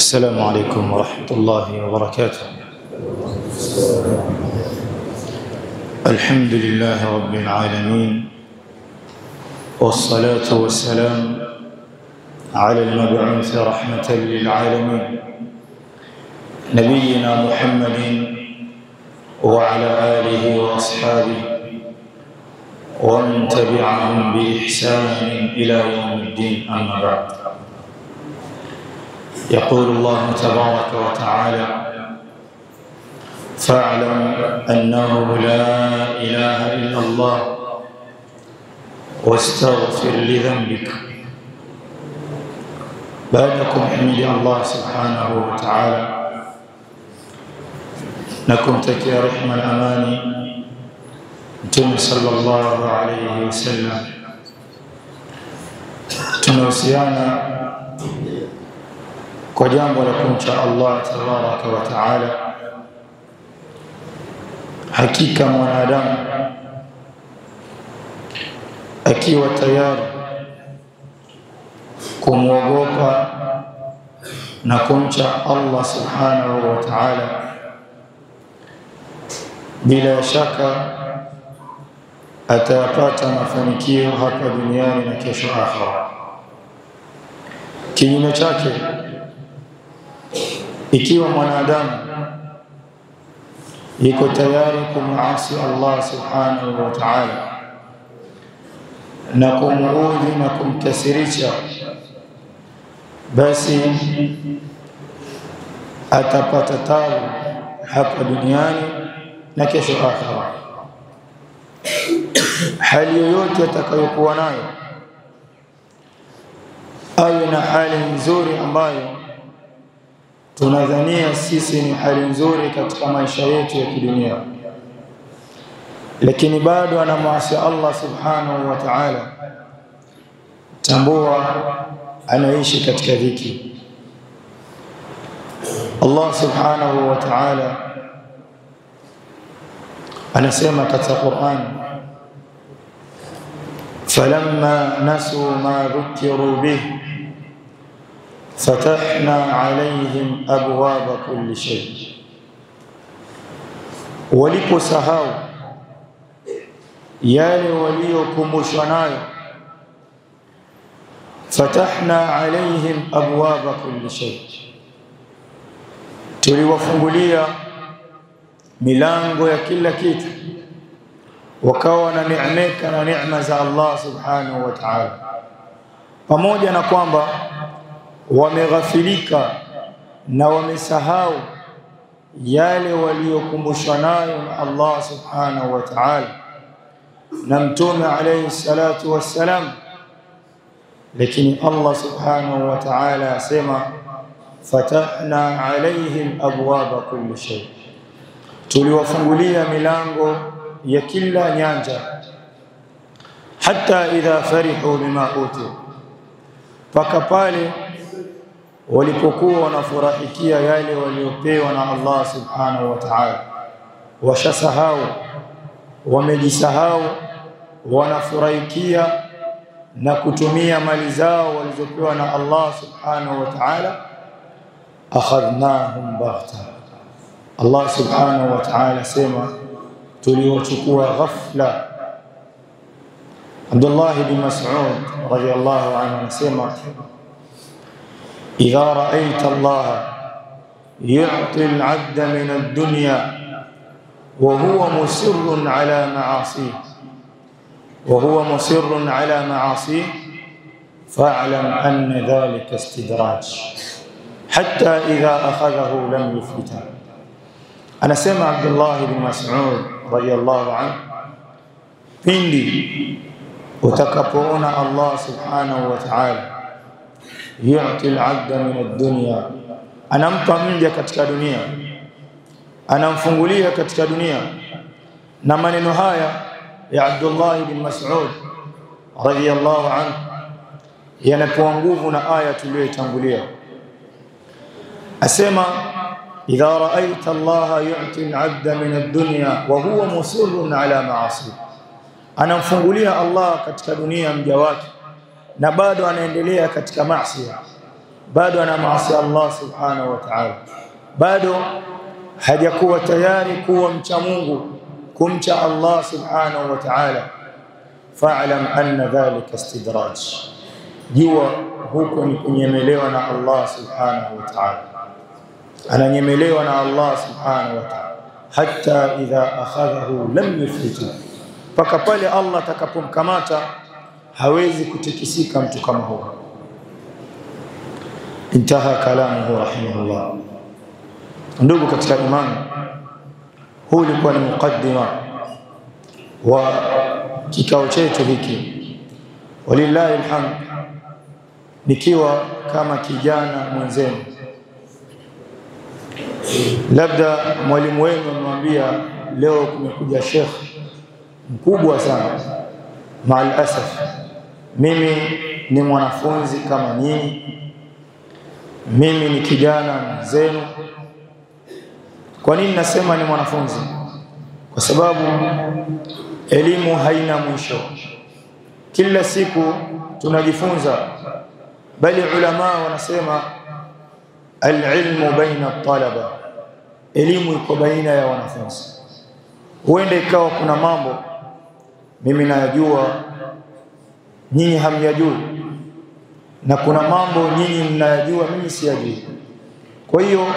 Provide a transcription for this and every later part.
السلام عليكم ورحمة الله وبركاته. الحمد لله رب العالمين، والصلاة والسلام على المبعوث رحمة للعالمين نبينا محمد وعلى آله وأصحابه ومن تبعهم بإحسان إلى يوم الدين، أما بعد. يقول الله تبارك وتعالى: فاعلم أنه لا إله إلا الله واستغفر لذنبك. بعدكم حمد الله سبحانه وتعالى، نكم تكي رحمة الأماني متى صلى الله عليه وسلم. tunausiana kwa jambo la kumcha Allah tabaraka wa taala. Hakika mwanadamu akiwa tayari kumwogopa na kumcha Allah subhanahu wa ta'ala, bila shaka atapata mafanikio hapa duniani na kesho akhera. Kinyume chake, ikiwa mwanadamu yuko tayari kumasi Allah subhanahu wa ta'ala na kumuudhi na kumkasirisha, basi atapata taabu hapa duniani na kesho akhera. Hali yoyote atakayokuwa nayo, awe na hali nzuri ambayo tunadhania sisi ni hali nzuri katika maisha yetu ya kidunia, lakini bado anamwasi Allah subhanahu wa ta'ala, tambua anaishi katika dhiki. Allah subhanahu wa ta'ala anasema katika Qur'an: falamma nasu ma dhukiru bihi فتحنا عليهم أبواب كل شيء. waliposahau yale waliokumbushwa nayo, fatahna alaihim abwaba kulli shay, tuliwafungulia milango ya kila kitu, wakawa na neemeka na neema za Allah subhanahu wa ta'ala, pamoja na kwamba wameghafilika na wamesahau yale waliokumbushwa nayo na Allah subhanahu wa ta'ala na mtume alayhi salatu wassalam. Lakini Allah subhanahu wa ta'ala asema: fatahna alaihim abwaba kulli shay, tuliwafungulia milango ya kila nyanja. Hatta idha farihu bima utu, paka pale walipokuwa wanafurahikia yale waliopewa na Allah subhanahu wa ta'ala, washasahau, wamejisahau, wanafurahikia na kutumia mali zao walizopewa na Allah subhanahu wa ta'ala. akhadnahum baghta, Allah subhanahu wa ta'ala sema tuliwachukua ghafla. Abdullah bin Mas'ud radiyallahu anhu anasema: إذا رأيت الله يعطي العبد من الدنيا وهو مصر على معاصيه فاعلم أن ذلك استدراج حتى إذا أخذه لم يفلته. أنا سمع عبد الله بن مسعود رضي الله عنه: pindi utakapoona Allah subhanahu wa ta'ala yu'ti al-'abda min ad-dunya, anampa mja katika dunia, anamfungulia katika dunia. Na maneno haya ya Abdullah bin Mas'ud radiyallahu anhu yanapewa nguvu na aya tuliyotangulia. Asema: idha ra'aita Allah yu'ti al-'abda min ad-dunya wa huwa musirrun 'ala ma'asi, anamfungulia Allah katika dunia mja wake na bado anaendelea katika maasi. bado ana maasi Allah subhanahu wa ta'ala, bado hajakuwa tayari kuwa mcha Mungu, kumcha Allah subhanahu wa ta'ala, fa'lam anna dhalika istidraj, jua huko ni kunyemelewa na Allah subhanahu wa ta'ala. Ananyemelewa na Allah subhanahu wa ta'ala, hatta idha akhadhahu lam yuflitu, paka pale Allah atakapomkamata hawezi kutikisika mtu kama huyo. Intaha kalamuhu rahimahullah. Ndugu katika imani, huu ulikuwa ni mukaddima wa kikao chetu hiki. Walillahi alhamd, nikiwa kama kijana mwenzenu. Labda mwalimu wenu amwambia leo kumekuja sheikh mkubwa sana. Maal asaf, mimi ni mwanafunzi kama nyinyi, mimi ni kijana mwenzenu. Kwa nini nasema ni mwanafunzi? Kwa sababu elimu haina mwisho, kila siku tunajifunza, bali ulama wanasema al-ilmu baina at-talaba, elimu iko baina ya wanafunzi. Huenda ikawa kuna mambo mimi nayajua nyinyi hamyajui, na kuna mambo nyinyi mnayajua mimi siyajui. Kwa hiyo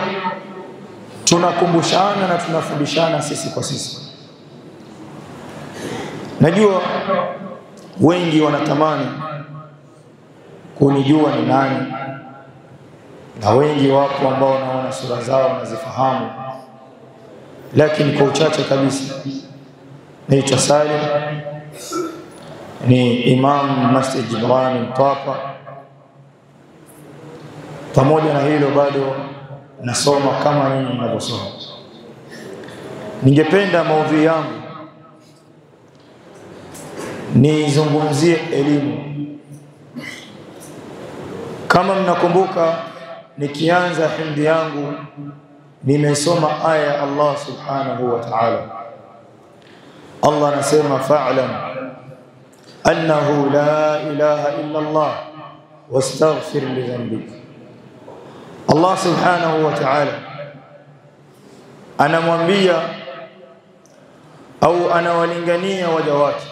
tunakumbushana na tunafundishana sisi kwa sisi. Najua wengi wanatamani kunijua ni nani, na wengi wapo ambao naona sura zao nazifahamu, lakini kwa uchache kabisa. Naitwa Salim, ni imam Masjid Jibrani Mtwapa. Pamoja na hilo bado nasoma kama ninyi mnavyosoma. Ningependa maudhui yangu nizungumzie elimu. Kama mnakumbuka, nikianza hindi yangu nimesoma aya ya Allah subhanahu wa ta'ala. Allah anasema fa'lam annahu la ilaha illa Allah wastaghfir li dhanbik. Allah subhanahu wa ta'ala anamwambia au anawalingania waja wake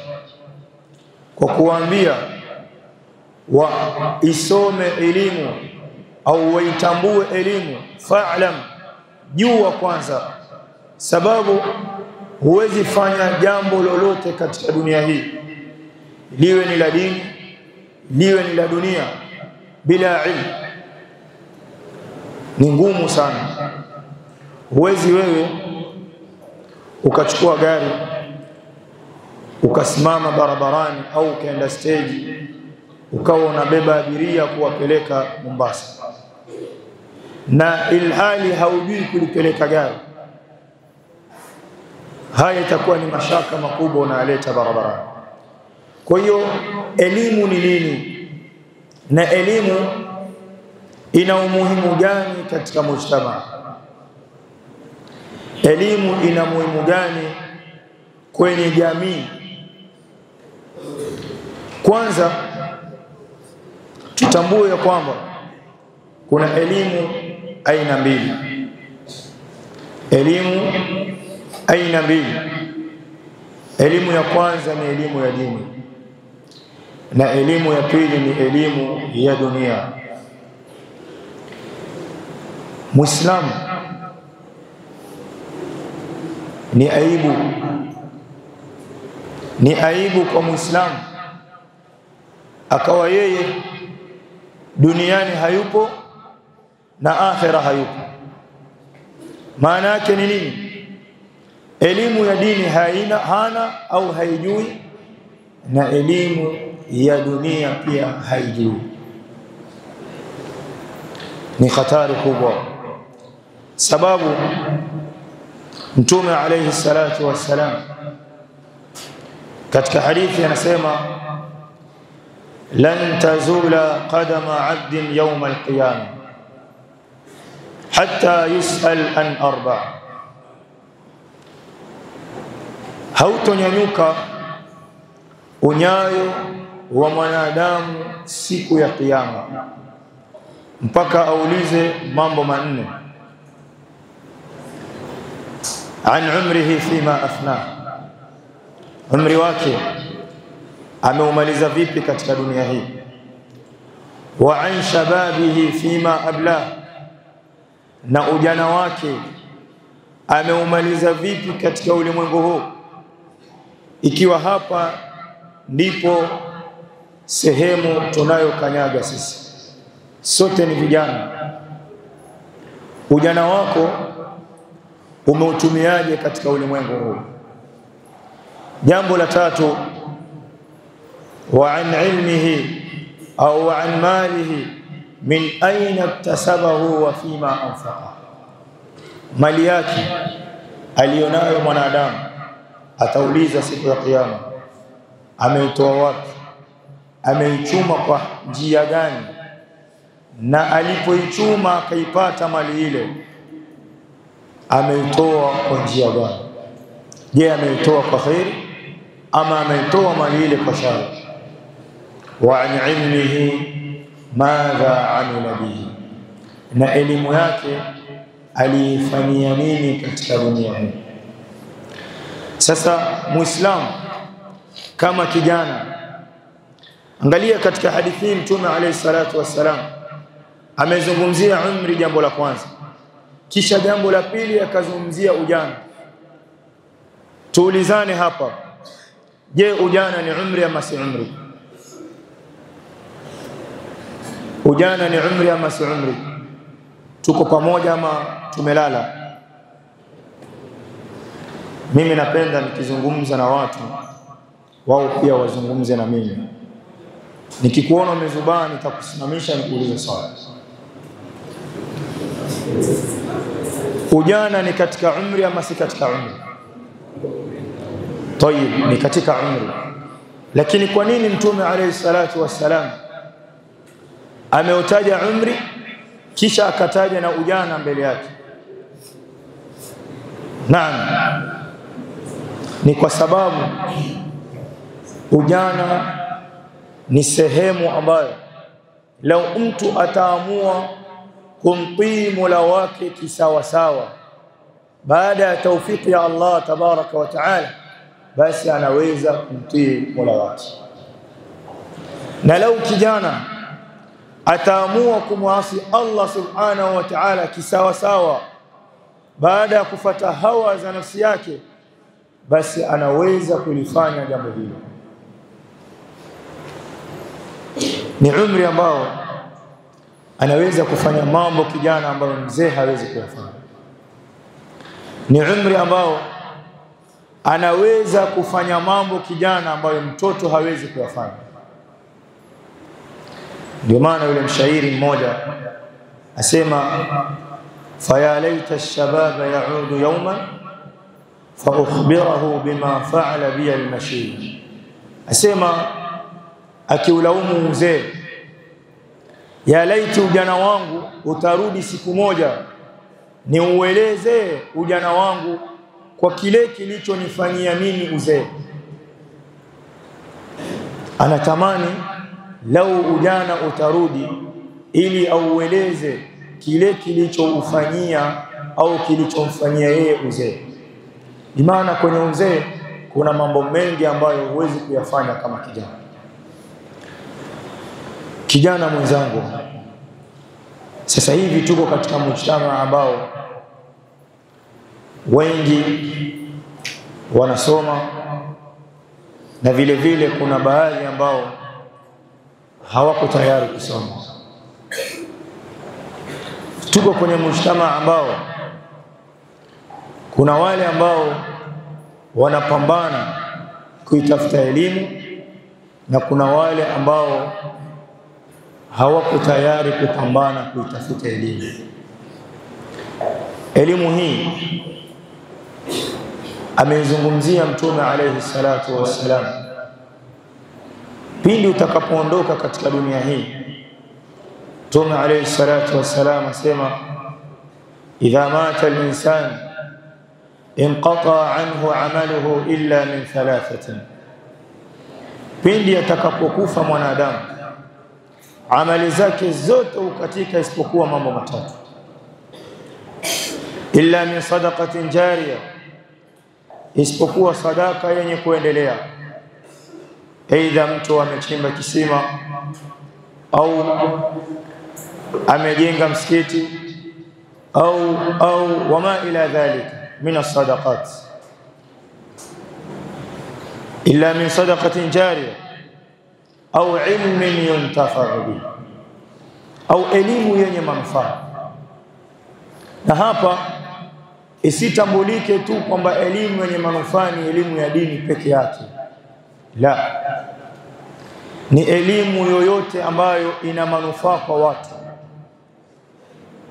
kwa kuambia isome elimu au waitambue elimu. Fa'lam, jua kwanza, sababu huwezi fanya jambo lolote katika dunia hii, liwe ni la dini, liwe ni la dunia, bila ilmu. Ni ngumu sana. Huwezi wewe ukachukua gari ukasimama barabarani au ukaenda stage ukawa unabeba abiria kuwapeleka Mombasa, na ilhali haujui kulipeleka gari. Haya itakuwa ni mashaka makubwa unaleta barabarani. Kwa hiyo elimu ni nini, na elimu ina umuhimu gani katika mujtama? Elimu ina umuhimu gani kwenye jamii? Kwanza tutambue ya kwamba kuna elimu aina mbili. Elimu aina mbili. Elimu ya kwanza ni elimu ya dini, na elimu ya pili ni elimu ya dunia. Muislamu ni aibu kwa Muislamu akawa yeye duniani hayupo na akhera hayupo. Maana yake ni nini? Elimu ya dini hana au haijui, na elimu ya dunia pia haijui. Ni hatari kubwa, sababu Mtume alayhi salatu wassalam katika hadithi anasema lan tazula qadama 'abdin yawm al-qiyamah hatta yus'al an arba', hautonyanyuka unyayo wa mwanadamu siku ya kiyama mpaka aulize mambo manne. An umrihi fima afna, umri wake ameumaliza vipi katika dunia hii. Wa an shababihi fima abla, na ujana wake ameumaliza vipi katika ulimwengu huu. Ikiwa hapa ndipo sehemu tunayokanyaga sisi sote ni vijana, ujana wako umeutumiaje katika ulimwengu huu? Jambo la tatu, wa an ilmihi au an malihi min aina iktasabahu wa fima anfaqa, mali yake alionayo mwanadamu atauliza siku ya kiyama, ameitoa wapi, ameichuma kwa njia gani, na alipoichuma akaipata mali ile ameitoa kwa njia gani? Je, ameitoa kwa khairi ama ameitoa mali ile kwa shari? Wa an ilmihi madha amila bihi, na elimu yake aliifanyia nini katika dunia hii. Sasa Muislamu kama kijana, angalia katika hadithi Mtume alayhi salatu wassalam amezungumzia umri, jambo la kwanza, kisha jambo la pili akazungumzia ujana. Tuulizane hapa, je, ujana ni umri ama si umri? Ujana ni umri ama si umri? Tuko pamoja ama tumelala? Mimi napenda nikizungumza na watu wao pia wazungumze na mimi. Nikikuona umezubaa nitakusimamisha nikuulize swali. Ujana ni katika umri ama si katika umri? Tayib, ni katika umri. Lakini kwa nini Mtume alayhi salatu wassalam ameutaja umri kisha akataja na ujana mbele yake? Naam, ni kwa sababu ujana ni sehemu ambayo lau mtu ataamua kumtii Mola wake kisawa sawa baada ya taufiki ya Allah tabaraka wa taala, basi anaweza kumtii Mola wake. Na lau kijana ataamua kumwasi Allah subhanahu wa ta'ala kisawa sawa baada ya kufuata hawa za nafsi yake, basi anaweza kulifanya jambo hilo. Ni umri ambao anaweza kufanya mambo kijana ambayo mzee hawezi kuyafanya. Ni umri ambao anaweza kufanya mambo kijana ambayo mtoto hawezi kuyafanya. Ndio maana yule mshairi mmoja asema, faya laita ash-shababa ya'udu yawman fa ukhbirahu bima fa'ala bi al-mashib. Asema akiulaumu mzee, ya laiti ujana wangu utarudi siku moja niueleze ujana wangu kwa kile kilichonifanyia mimi uzee. Anatamani lau ujana utarudi ili aueleze kile kilichomfanyia au kilichomfanyia yeye uzee. Maana kwenye uzee kuna mambo mengi ambayo huwezi kuyafanya kama kijana. Kijana mwenzangu, sasa hivi tuko katika mujtama ambao wengi wanasoma na vile vile kuna baadhi ambao hawako tayari kusoma. Tuko kwenye mujtama ambao kuna wale ambao wanapambana kuitafuta elimu na kuna wale ambao hawako tayari kupambana kuitafuta elimu. Elimu hii ameizungumzia Mtume alayhi salatu wassalam. Pindi utakapoondoka katika dunia hii, Mtume alayhi salatu wassalam asema, idha mata al-insan inqata anhu amaluhu illa min thalathatin, pindi atakapokufa mwanadamu amali zake zote ukatika isipokuwa mambo matatu. Illa min sadaqatin jariya, isipokuwa sadaka yenye kuendelea. Aidha mtu amechimba kisima au amejenga msikiti au wama ila dhalika min as-sadaqat. Illa min sadaqatin jariya au ilmin yuntafa'u bihi, au elimu yenye manufaa. Na hapa isitambulike tu kwamba elimu yenye manufaa ni elimu ya dini peke yake. La, ni elimu yoyote ambayo ina manufaa kwa watu.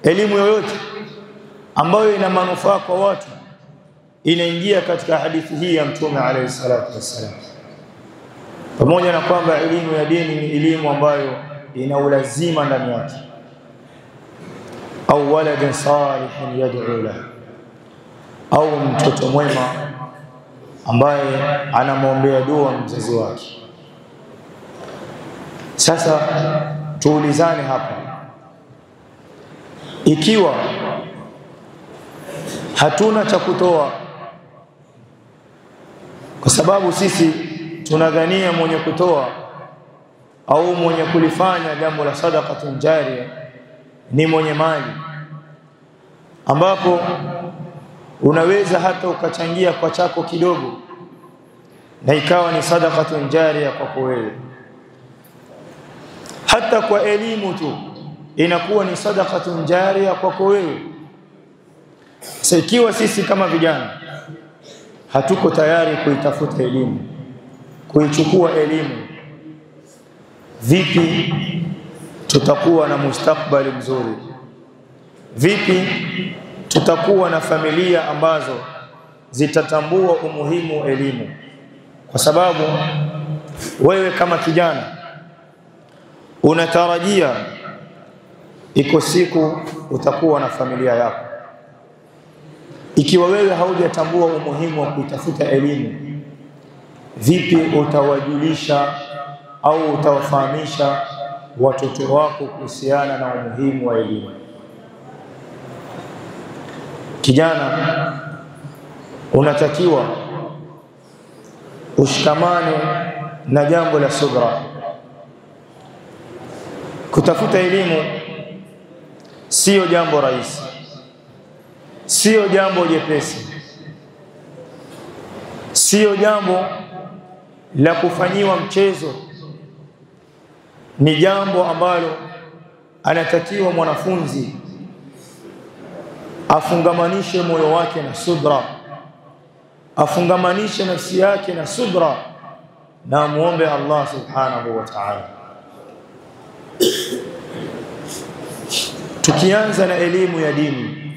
Elimu yoyote ambayo ina manufaa kwa watu inaingia katika hadithi hii ya Mtume alayhi salatu wassalam. Pamoja na kwamba elimu ya dini ni elimu ambayo ina ulazima ndani yake. Au waladin salihin yad'u lahu, au mtoto mwema ambaye anamwombea dua mzazi wake. Sasa tuulizane hapa, ikiwa hatuna cha kutoa, kwa sababu sisi tunadhania mwenye kutoa au mwenye kulifanya jambo la sadaqatun jariya ni mwenye mali, ambapo unaweza hata ukachangia kwa chako kidogo na ikawa ni sadaqatun jariya kwako wewe. Hata kwa elimu tu inakuwa ni sadaqatun jariya kwako wewe. Sasa ikiwa sisi kama vijana hatuko tayari kuitafuta elimu, kuichukua elimu, vipi tutakuwa na mustakbali mzuri? Vipi tutakuwa na familia ambazo zitatambua umuhimu wa elimu? Kwa sababu wewe kama kijana unatarajia iko siku utakuwa na familia yako. Ikiwa wewe haujatambua umuhimu wa kutafuta elimu, vipi utawajulisha au utawafahamisha watoto wako kuhusiana na umuhimu wa elimu? Kijana, unatakiwa ushikamane na jambo la subra. Kutafuta elimu sio jambo rahisi, sio jambo jepesi, sio jambo la kufanyiwa mchezo. Ni jambo ambalo anatakiwa mwanafunzi afungamanishe moyo wake na subra, afungamanishe nafsi yake na subra, na muombe Allah subhanahu wa ta'ala. Tukianza na elimu ya dini,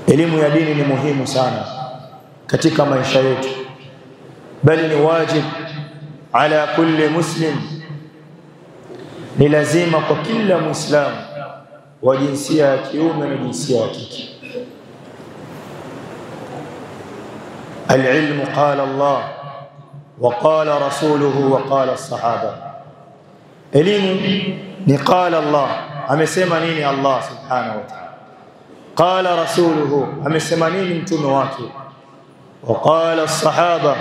elimu ya dini ni muhimu sana katika maisha yetu, bali ni wajib ala kulli muslim, ni lazima kwa kila muislamu wa jinsia ya kiume na jinsia ya kike. Al-ilmu qala Allah wa qala rasuluhu wa qala as-sahaba. Elimu ni qala Allah, amesema nini Allah subhanahu wa ta'ala. Qala rasuluhu, amesema nini mtume wake. Wa qala as-sahaba,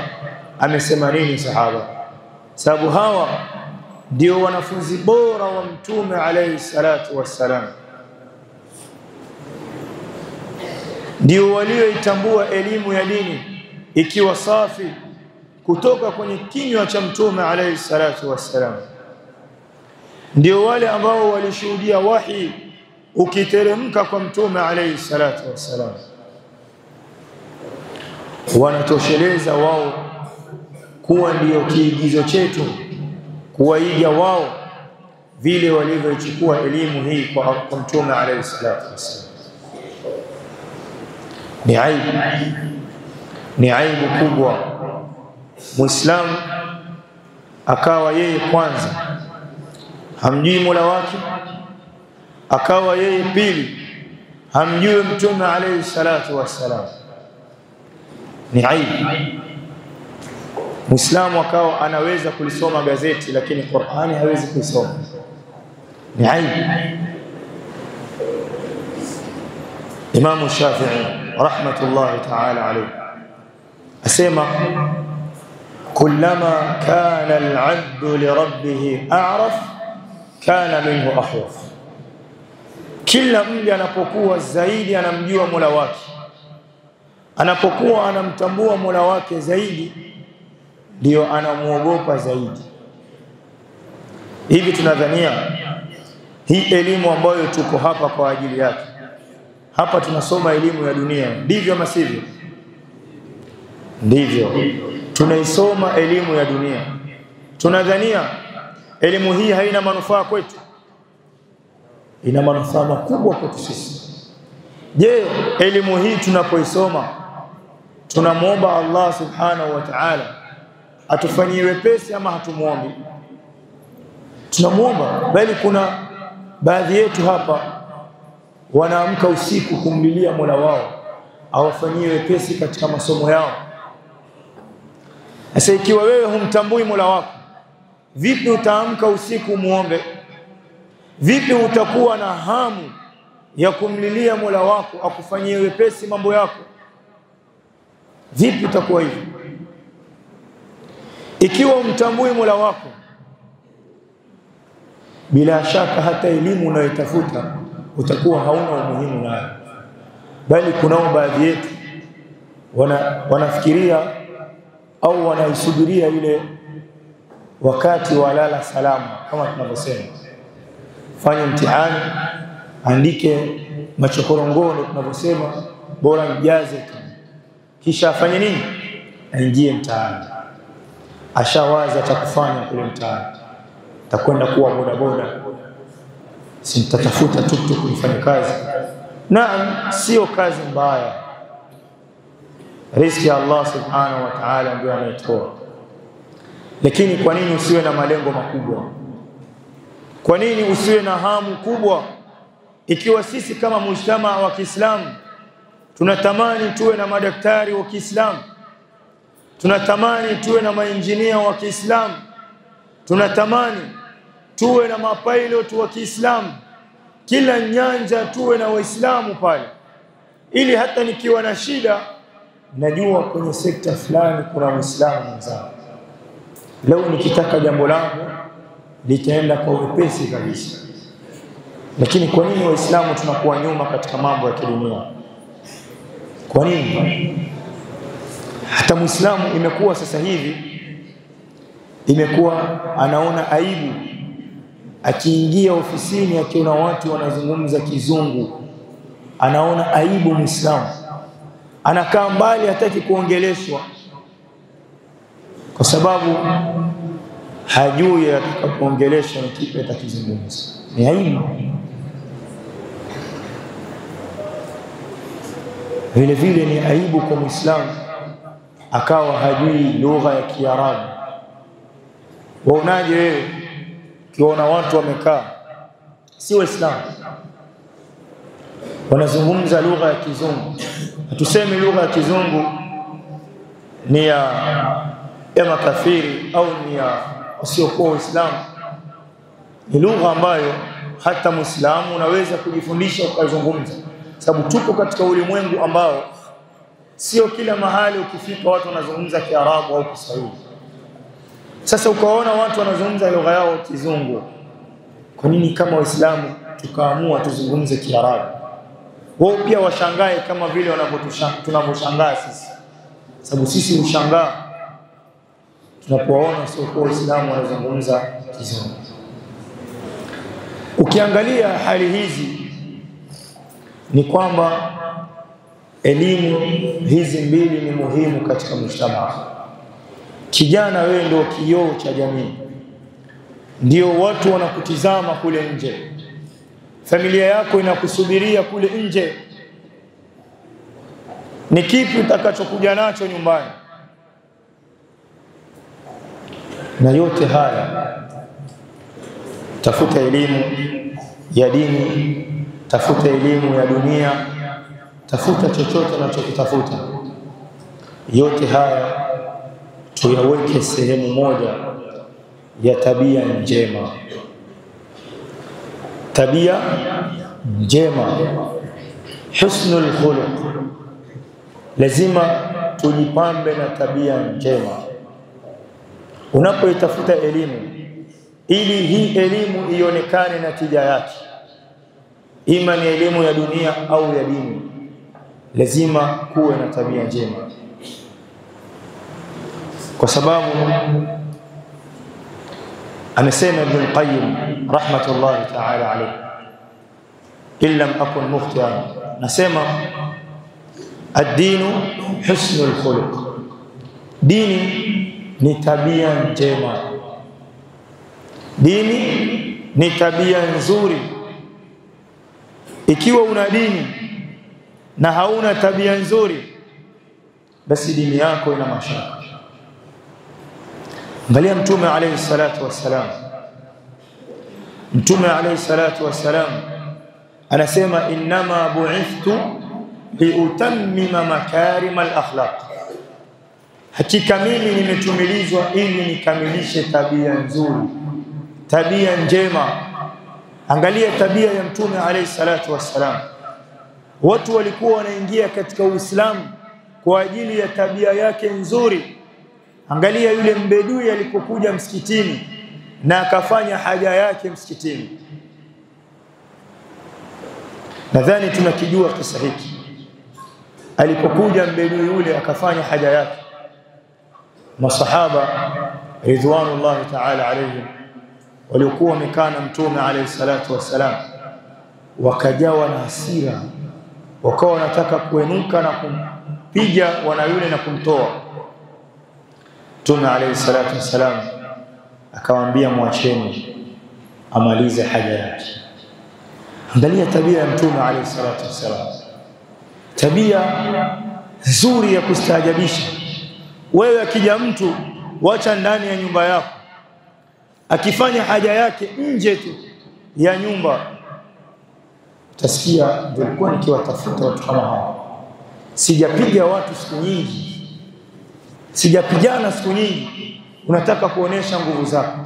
amesema nini sahaba. Sababu hawa ndio wanafunzi bora wa mtume alayhi salatu wassalam, ndio walioitambua elimu ya dini ikiwa safi kutoka kwenye kinywa cha mtume alayhi salatu wassalam. Ndio wale ambao walishuhudia wahi ukiteremka kwa mtume alayhi salatu wassalam. Wanatosheleza wao kuwa ndio kiigizo chetu, kuwaiga wao vile walivyochukua elimu hii kwa mtume alayhi salatu wassalam. Ni aibu kubwa Muislamu akawa yeye kwanza hamjui Mola wake, akawa yeye pili hamjui mtume alayhi salatu wassalam. Ni aibu. Muislamu akawa anaweza kulisoma gazeti lakini Qur'ani hawezi kuisoma, ni aibu. Imam Shafi'i rahmatullahi ta'ala alayhi asema kullama kana al-'abdu li rabbih a'raf kana minhu ahwaf, kila mja anapokuwa zaidi anamjua Mola wake, anapokuwa anamtambua Mola wake zaidi, ndio anamuogopa zaidi. Hivi tunadhania hii elimu ambayo tuko hapa kwa ajili yake, hapa tunasoma elimu ya dunia, ndivyo ama sivyo? Ndivyo, tunaisoma elimu ya dunia. Tunadhania elimu hii haina manufaa kwetu. Ina manufaa makubwa kwetu sisi. Je, elimu hii tunapoisoma tunamuomba Allah subhanahu wa ta'ala atufanyie wepesi ama hatumuombi? Tunamuomba, bali kuna baadhi yetu hapa wanaamka usiku kumlilia Mola wao awafanyie wepesi katika masomo yao. Sasa ikiwa wewe humtambui Mola wako, vipi utaamka usiku muombe? Vipi utakuwa na hamu ya kumlilia Mola wako akufanyie wepesi mambo yako? Vipi utakuwa hivyo? Ikiwa umtambui Mola wako, bila shaka hata elimu unayotafuta utakuwa hauna umuhimu nayo. Bali kunao baadhi yetu wanafikiria au wanaisubiria ile wakati wa lala salama, kama tunavyosema, fanya mtihani, andike machokorongono tunavyosema, bora mjaze tu, kisha afanye nini? Aingie mtaani. Ashawaza cha kufanya kule mtaani, takwenda kuwa bodaboda, si nitatafuta tuktuk nifanye kazi. Naam, sio kazi mbaya, riziki ya Allah subhanahu wa ta'ala ndio anaitoa. Lakini kwa nini usiwe na malengo makubwa? Kwa nini usiwe na hamu kubwa? Ikiwa sisi kama mujtama wa Kiislamu tunatamani tuwe na madaktari wa Kiislamu, tunatamani tuwe na mainjinia wa Kiislamu, tunatamani tuwe na mapilot wa Kiislamu, kila nyanja tuwe na Waislamu pale, ili hata nikiwa na shida najua kwenye sekta fulani kuna Muislamu mwenzangu, leo nikitaka jambo langu litaenda kwa wepesi kabisa. Lakini kwa nini Waislamu tunakuwa nyuma katika mambo ya kidunia? Kwa nini? Hata Muislamu imekuwa sasa hivi, imekuwa anaona aibu akiingia ofisini akiona watu wanazungumza kizungu, anaona aibu. Muislamu anakaa mbali, hataki kuongeleshwa kwa sababu hajui atakapoongeleshwa ni kipi atakizungumza. Ni aibu. Vile vile ni aibu kwa Muislamu akawa hajui lugha ya Kiarabu. Waonaje wewe ukiona watu wamekaa si Waislamu wanazungumza lugha ya kizungu? Hatusemi lugha ya kizungu ni ya makafiri au ni ya wasiokuwa Waislamu. Ni lugha ambayo hata Muislamu unaweza kujifundisha ukazungumza, sababu tuko katika ulimwengu ambao sio kila mahali ukifika watu wanazungumza Kiarabu au Kiswahili. Sasa ukaona watu wanazungumza lugha yao kizungu, kwa nini kama Waislamu tukaamua tuzungumze Kiarabu? Wao pia washangae kama vile tunavyoshangaa sisi, sababu sisi ushangaa tunapoona sio kwa Waislamu wanazungumza kizungu. Ukiangalia hali hizi ni kwamba elimu hizi mbili ni muhimu katika mujtamaa. Kijana, wewe ndio kioo cha jamii, ndio watu wanakutizama kule nje, familia yako inakusubiria kule nje. Ni kipi utakachokuja nacho nyumbani? Na yote haya, tafuta elimu ya dini, tafuta elimu ya dunia, tafuta chochote unachokitafuta. Yote haya tuyaweke sehemu moja ya tabia njema. Tabia njema, husnul khuluq. Lazima tujipambe na tabia njema. Unapoitafuta elimu, ili hii elimu ionekane na tija yake, ima ni elimu ya dunia au ya dini, lazima kuwe na tabia njema. Kwa sababu amesema Ibn Qayyim rahmatullahi ta'ala alayhi, illa akun mukhtian, nasema ad-dinu husnul khuluq, dini ni tabia njema. Dini ni tabia nzuri. Ikiwa una dini na hauna tabia nzuri, basi dini yako ina mashaka. Angalia Mtume alayhi salatu wassalam. Mtume alayhi salatu wassalam anasema innama bu'ithtu liutammima makarim al-akhlaq, hakika mimi nimetumilizwa ili nikamilishe tabia nzuri, tabia njema. Angalia tabia ya Mtume alayhi salatu wassalam. Watu walikuwa wanaingia katika Uislamu kwa ajili ya tabia yake nzuri. Angalia yule mbedui alipokuja msikitini na akafanya haja yake msikitini. Nadhani tunakijua kisa hiki. Alipokuja mbedui yule akafanya haja yake, masahaba ridwanullahi ta'ala alayhim walikuwa wamekaa na Mtume alayhi salatu wassalam, wakajawa na hasira, wakawa wanataka kuenuka na kumpiga wana yule na kumtoa. Mtume alayhi salatu wassalam akawaambia mwacheni amalize haja yake. Angalia tabia ya Mtume alayhi salatu wassalam, tabia nzuri ya kustaajabisha. Wewe akija mtu, wacha ndani ya nyumba yako, akifanya haja yake nje tu ya nyumba, utasikia nilikuwa nikiwatafuta watu kama hao. Sijapiga watu siku nyingi, sijapigana siku nyingi, unataka kuonesha nguvu zako.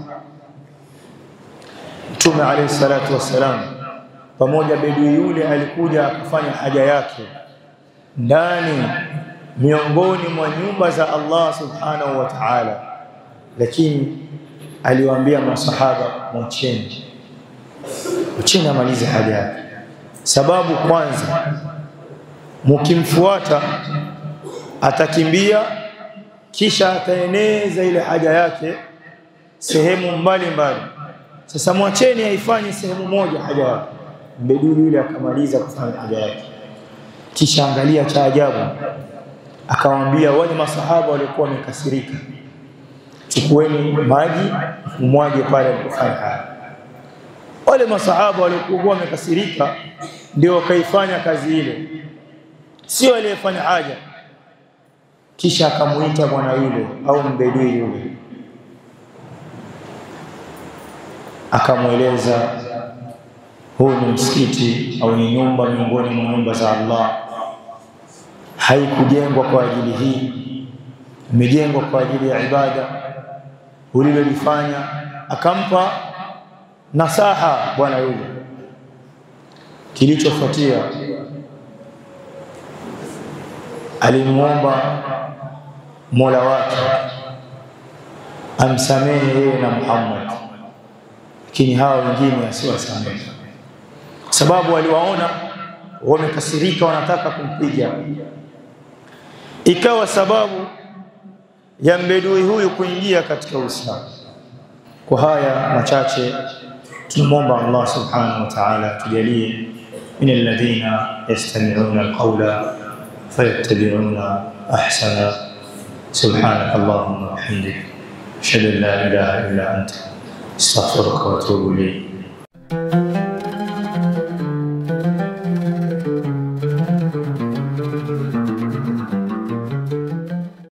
Mtume alayhi salatu wassalam pamoja bedui yule alikuja akafanya haja yake ndani miongoni mwa nyumba za Allah subhanahu wa ta'ala, lakini aliwaambia masahaba mwacheni amalize haja yake. Sababu kwanza, mkimfuata atakimbia, kisha ataeneza ile haja yake sehemu mbalimbali. Sasa mwacheni aifanye sehemu moja haja yake. Mbedui yule akamaliza kufanya haja yake, kisha angalia cha ajabu, akawaambia wale masahaba walikuwa wamekasirika, chukueni maji mwage pale alipofanya haja. Wale masahaba walikuwa wamekasirika ndio wakaifanya kazi ile, sio aliyefanya haja. Kisha akamuita bwana yule au mbedui yule, akamweleza huu ni msikiti au ni nyumba miongoni mwa nyumba za Allah, haikujengwa kwa ajili hii, imejengwa kwa ajili ya ibada. Ulilolifanya, akampa nasaha bwana yule. Kilichofuatia, alimuomba Mola wake amsamehe yeye na Muhammad, lakini hao wengine asiwasamehe, kwa sababu waliwaona wamekasirika, wanataka kumpiga. Ikawa sababu ya mbedui huyu kuingia katika Uislamu. Kwa haya machache tunamwomba Allah subhanahu wa ta'ala tujalie min alladhina yastami'una alqawla fayattabi'una ahsana. Subhanaka Allahumma wa bihamdika ashhadu an la ilaha illa anta astaghfiruka wa atubu ilayk.